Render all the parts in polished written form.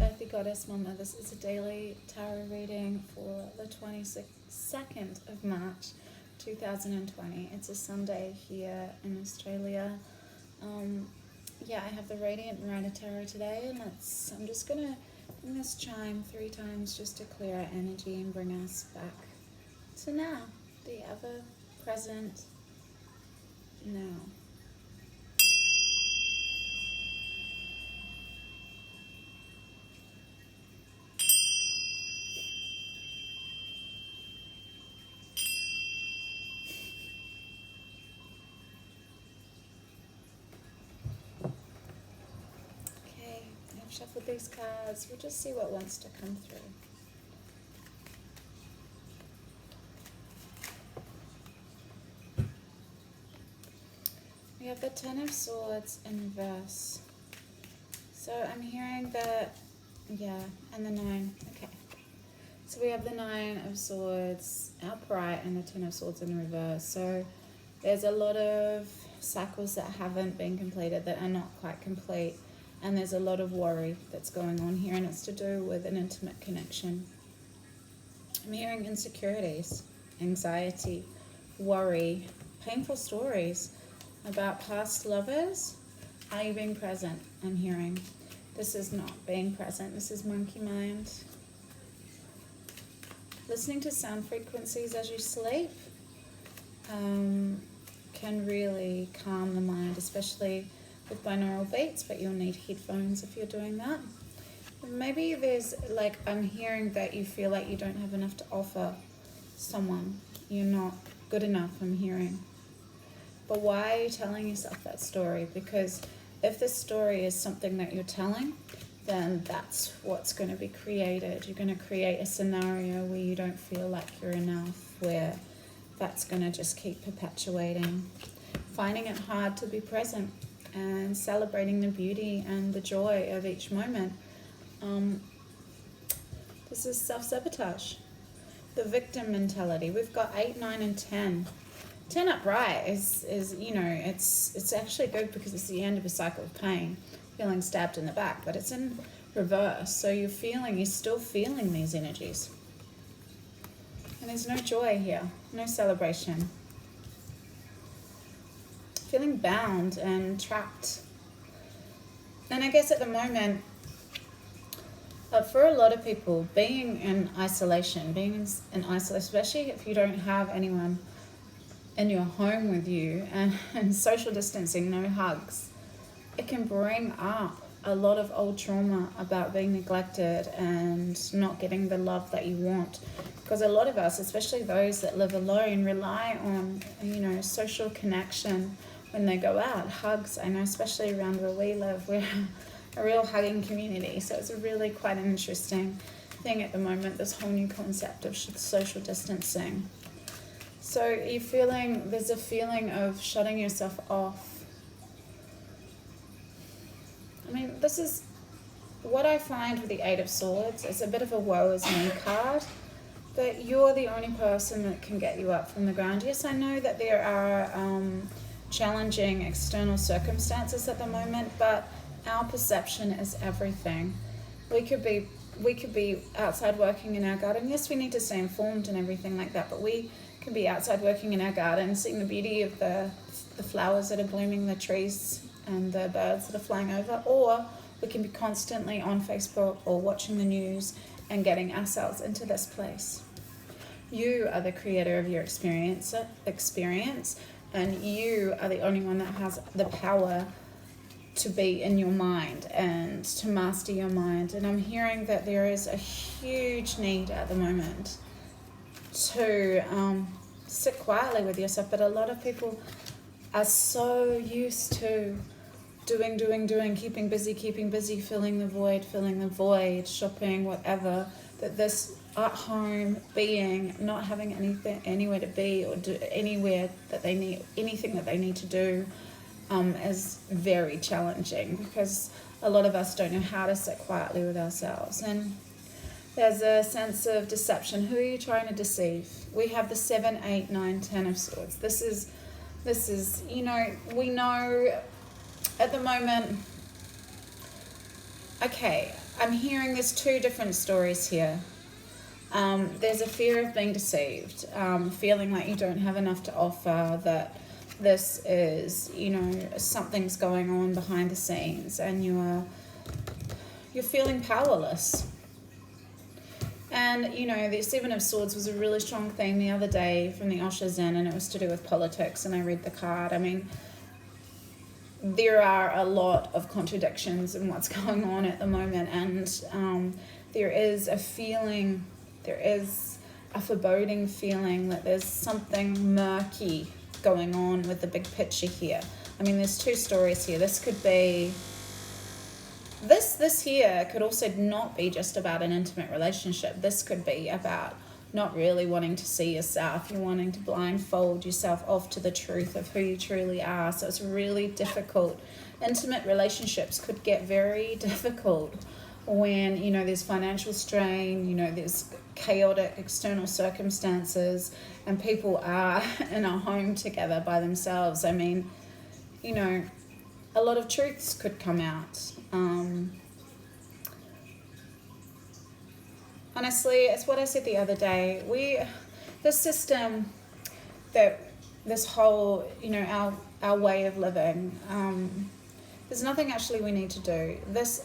Earthy Goddess Mumma. This is a daily tarot reading for the 22nd of March 2020. It's a Sunday here in Australia. Yeah, I have the Radiant Rider Tarot today, and I'm just going to bring this chime 3 times just to clear our energy and bring us back to now, the ever-present now. I've shuffled these cards. We'll just see what wants to come through. We have the Ten of Swords in reverse. So I'm hearing that, yeah, and the 9. Okay. So we have the 9 of Swords upright and the Ten of Swords in reverse. So there's a lot of cycles that haven't been completed, that are not quite complete. And there's a lot of worry that's going on here, and it's to do with an intimate connection. I'm hearing insecurities, anxiety, worry, painful stories about past lovers. Are you being present? I'm hearing. This is not being present. This is monkey mind. Listening to sound frequencies as you sleep can really calm the mind, especially with binaural beats, but you'll need headphones if you're doing that. Maybe there's, like, I'm hearing that you feel like you don't have enough to offer someone. You're not good enough, I'm hearing. But why are you telling yourself that story? Because if this story is something that you're telling, then that's what's going to be created. You're going to create a scenario where you don't feel like you're enough, where that's going to just keep perpetuating. Finding it hard to be present and celebrating the beauty and the joy of each moment. This is self-sabotage. The victim mentality. We've got 8, 9, and 10. 10 upright is you know, it's actually good because it's the end of a cycle of pain, feeling stabbed in the back, but it's in reverse. So you're still feeling these energies. And there's no joy here, no celebration. Feeling bound and trapped. And I guess at the moment, for a lot of people, being in isolation, especially if you don't have anyone in your home with you, and social distancing, no hugs, it can bring up a lot of old trauma about being neglected and not getting the love that you want. Because a lot of us, especially those that live alone, rely on, social connection when they go out. Hugs, I know, especially around where we live, we're a real hugging community. So it's really quite an interesting thing at the moment, this whole new concept of social distancing. So there's a feeling of shutting yourself off. I mean, this is what I find with the 8 of Swords. It's a bit of a woe is me card, but you're the only person that can get you up from the ground. Yes, I know that there are challenging external circumstances at the moment, but our perception is everything. We could be outside working in our garden. Yes, we need to stay informed and everything like that, but we can be outside working in our garden, seeing the beauty of the flowers that are blooming, the trees and the birds that are flying over, or we can be constantly on Facebook or watching the news and getting ourselves into this place. You are the creator of your experience, and you are the only one that has the power to be in your mind and to master your mind. And I'm hearing that there is a huge need at the moment to sit quietly with yourself, but a lot of people are so used to doing, keeping busy, filling the void, shopping, whatever, that this at home being, not having anywhere to be or do anything that they need to do is very challenging, because a lot of us don't know how to sit quietly with ourselves. And there's a sense of deception. Who are you trying to deceive? We have the 7, 8, 9, 10 of Swords. This is, we know at the moment, okay, I'm hearing there's two different stories here. There's a fear of being deceived, feeling like you don't have enough to offer, that this is, you know, something's going on behind the scenes, and you're feeling powerless. And, you know, the Seven of Swords was a really strong theme the other day from the Osho Zen, and it was to do with politics, and I read the card. I mean, there are a lot of contradictions in what's going on at the moment, and there is a feeling, there is a foreboding feeling that there's something murky going on with the big picture here. I mean, there's two stories here. This could be, this here could also not be just about an intimate relationship. This could be about not really wanting to see yourself. You're wanting to blindfold yourself off to the truth of who you truly are. So it's really difficult. Intimate relationships could get very difficult when, you know, there's financial strain, you know, there's chaotic external circumstances, and people are in a home together by themselves. I mean, you know, a lot of truths could come out. Honestly, it's what I said the other day. This system, this whole, you know, our way of living, there's nothing actually we need to do.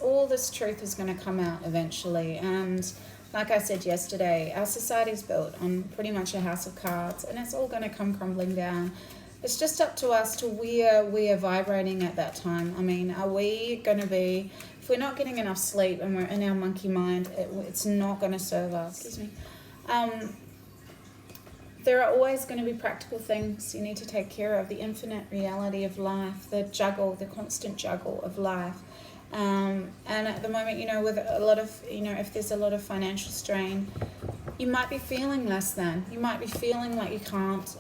All this truth is going to come out eventually. And like I said yesterday, our society's built on pretty much a house of cards, and it's all going to come crumbling down. It's just up to us to where we are vibrating at that time. I mean, are we going to be, if we're not getting enough sleep and we're in our monkey mind, it's not going to serve us. Excuse me. There are always going to be practical things you need to take care of. The infinite reality of life, the constant juggle of life. And at the moment, you know, with a lot of, you know, if there's a lot of financial strain, you might be feeling less than. You might be feeling like you can't,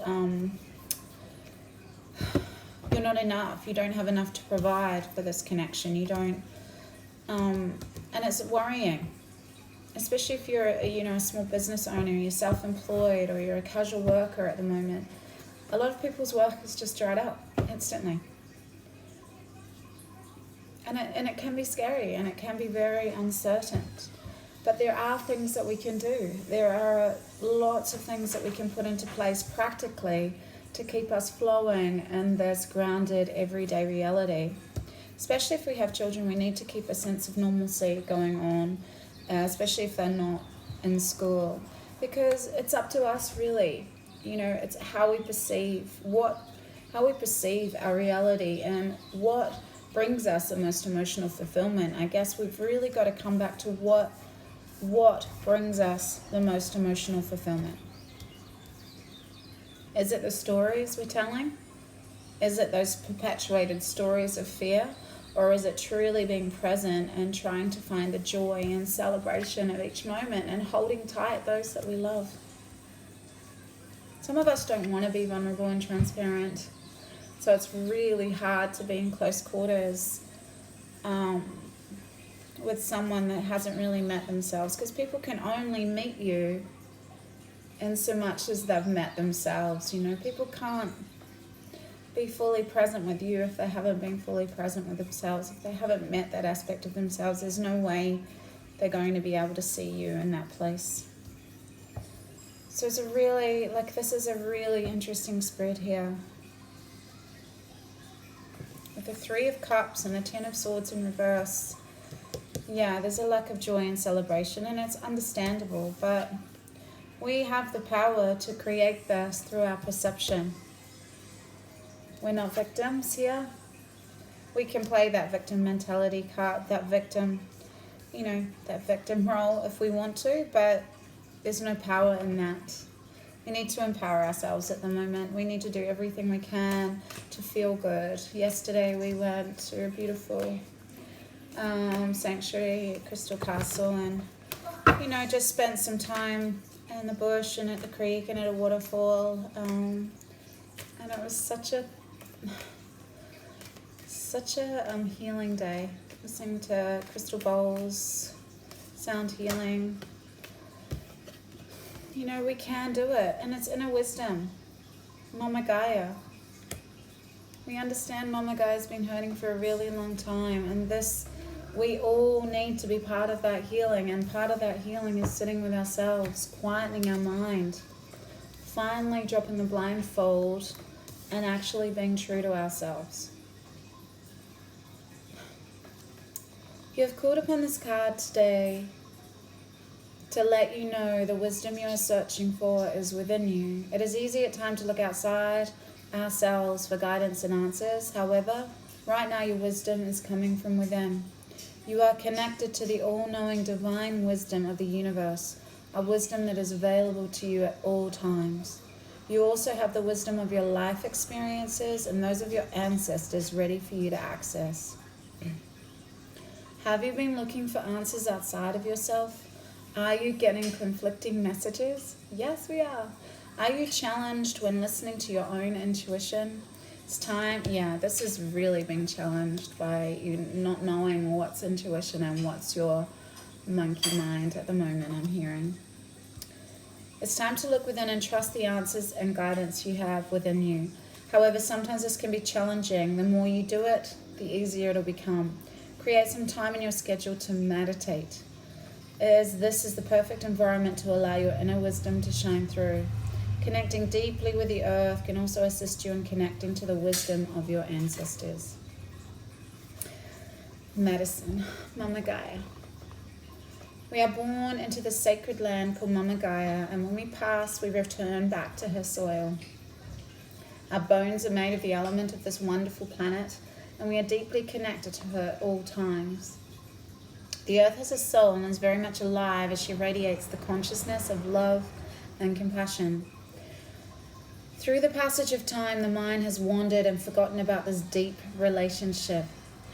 you're not enough. You don't have enough to provide for this connection. You don't, and it's worrying. Especially if you're a small business owner, you're self-employed, or you're a casual worker at the moment. A lot of people's work is just dried up instantly. And it can be scary, and it can be very uncertain. But there are things that we can do. There are lots of things that we can put into place practically to keep us flowing in this grounded everyday reality. Especially if we have children, we need to keep a sense of normalcy going on. Especially if they're not in school, because it's up to us really. You know, it's how we perceive our reality, and what brings us the most emotional fulfillment. I guess we've really got to come back to what brings us the most emotional fulfillment. Is it the stories we're telling? Is it those perpetuated stories of fear? Or is it truly being present and trying to find the joy and celebration of each moment and holding tight those that we love? Some of us don't want to be vulnerable and transparent, so it's really hard to be in close quarters with someone that hasn't really met themselves, because people can only meet you in so much as they've met themselves. You know, people can't be fully present with you if they haven't been fully present with themselves. If they haven't met that aspect of themselves, there's no way they're going to be able to see you in that place. So it's this is a really interesting spread here. With the Three of Cups and the Ten of Swords in reverse. Yeah, there's a lack of joy and celebration, and it's understandable, but we have the power to create this through our perception. We're not victims here. We can play that victim mentality card, that victim role if we want to, but there's no power in that. We need to empower ourselves at the moment. We need to do everything we can to feel good. Yesterday we went to a beautiful sanctuary at Crystal Castle, and just spent some time in the bush and at the creek and at a waterfall, and it was such a healing day, listening to crystal bowls, sound healing. We can do it, and it's inner wisdom. Mama Gaia. We understand Mama Gaia's been hurting for a really long time, and this We all need to be part of that healing, and part of that healing is sitting with ourselves, quietening our mind, finally dropping the blindfold and actually being true to ourselves. You have called upon this card today to let you know the wisdom you are searching for is within you. It is easy at times to look outside ourselves for guidance and answers. However, right now your wisdom is coming from within. You are connected to the all-knowing divine wisdom of the universe, a wisdom that is available to you at all times. You also have the wisdom of your life experiences and those of your ancestors ready for you to access. Have you been looking for answers outside of yourself? Are you getting conflicting messages? Yes, we are. Are you challenged when listening to your own intuition? It's time, this is really being challenged by you not knowing what's intuition and what's your monkey mind at the moment, I'm hearing. It's time to look within and trust the answers and guidance you have within you. However, sometimes this can be challenging. The more you do it, the easier it'll become. Create some time in your schedule to meditate, as this is the perfect environment to allow your inner wisdom to shine through. Connecting deeply with the earth can also assist you in connecting to the wisdom of your ancestors. Medicine, Mama Gaia. We are born into the sacred land called Mama Gaia, and when we pass, we return back to her soil. Our bones are made of the element of this wonderful planet, and we are deeply connected to her at all times. The earth has a soul and is very much alive as she radiates the consciousness of love and compassion. Through the passage of time, the mind has wandered and forgotten about this deep relationship.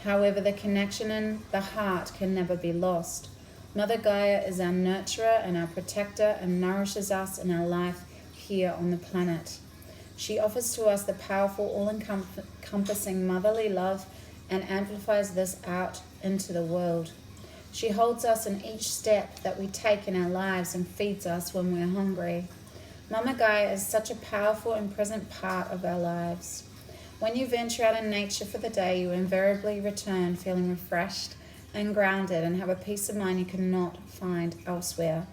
However, the connection in the heart can never be lost. Mother Gaia is our nurturer and our protector and nourishes us in our life here on the planet. She offers to us the powerful, all-encompassing motherly love and amplifies this out into the world. She holds us in each step that we take in our lives and feeds us when we're hungry. Mama Gaia is such a powerful and present part of our lives. When you venture out in nature for the day, you invariably return feeling refreshed and grounded and have a peace of mind you cannot find elsewhere.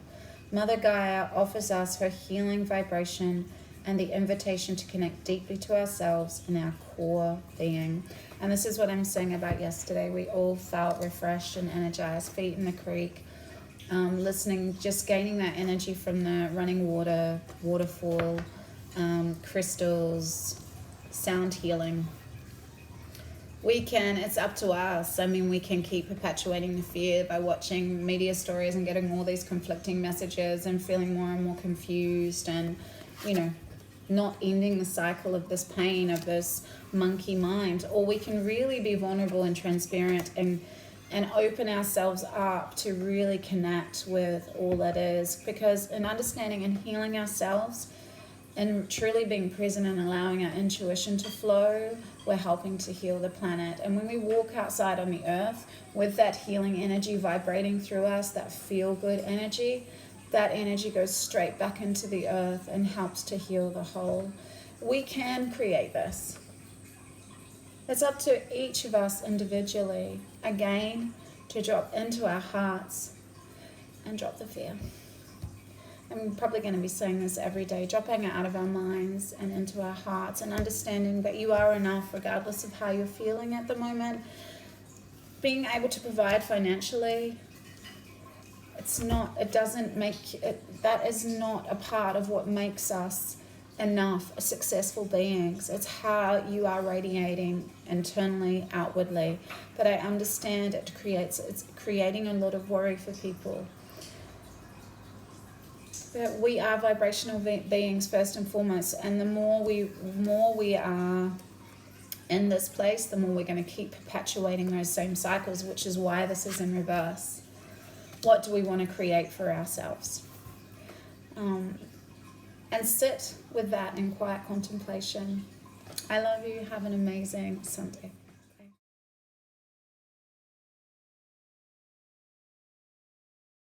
Mother Gaia offers us her healing vibration and the invitation to connect deeply to ourselves and our core being. And this is what I'm saying about yesterday. We all felt refreshed and energized, feet in the creek, listening, just gaining that energy from the running water, waterfall, crystals, sound healing. It's up to us. I mean, we can keep perpetuating the fear by watching media stories and getting all these conflicting messages and feeling more and more confused and, not ending the cycle of this pain, of this monkey mind. Or we can really be vulnerable and transparent and open ourselves up to really connect with all that is. Because in understanding and healing ourselves and truly being present and allowing our intuition to flow, we're helping to heal the planet. And when we walk outside on the earth with that healing energy vibrating through us, that feel-good energy, that energy goes straight back into the earth and helps to heal the whole. We can create this. It's up to each of us individually, again, to drop into our hearts and drop the fear. I'm probably going to be saying this every day, dropping it out of our minds and into our hearts and understanding that you are enough regardless of how you're feeling at the moment. Being able to provide financially, that is not a part of what makes us enough successful beings. It's how you are radiating internally, outwardly. But I understand it's creating a lot of worry for people. That we are vibrational beings first and foremost, and the more we are in this place, the more we're going to keep perpetuating those same cycles, which is why this is in reverse. What do we want to create for ourselves? And sit with that in quiet contemplation. I love you. Have an amazing Sunday.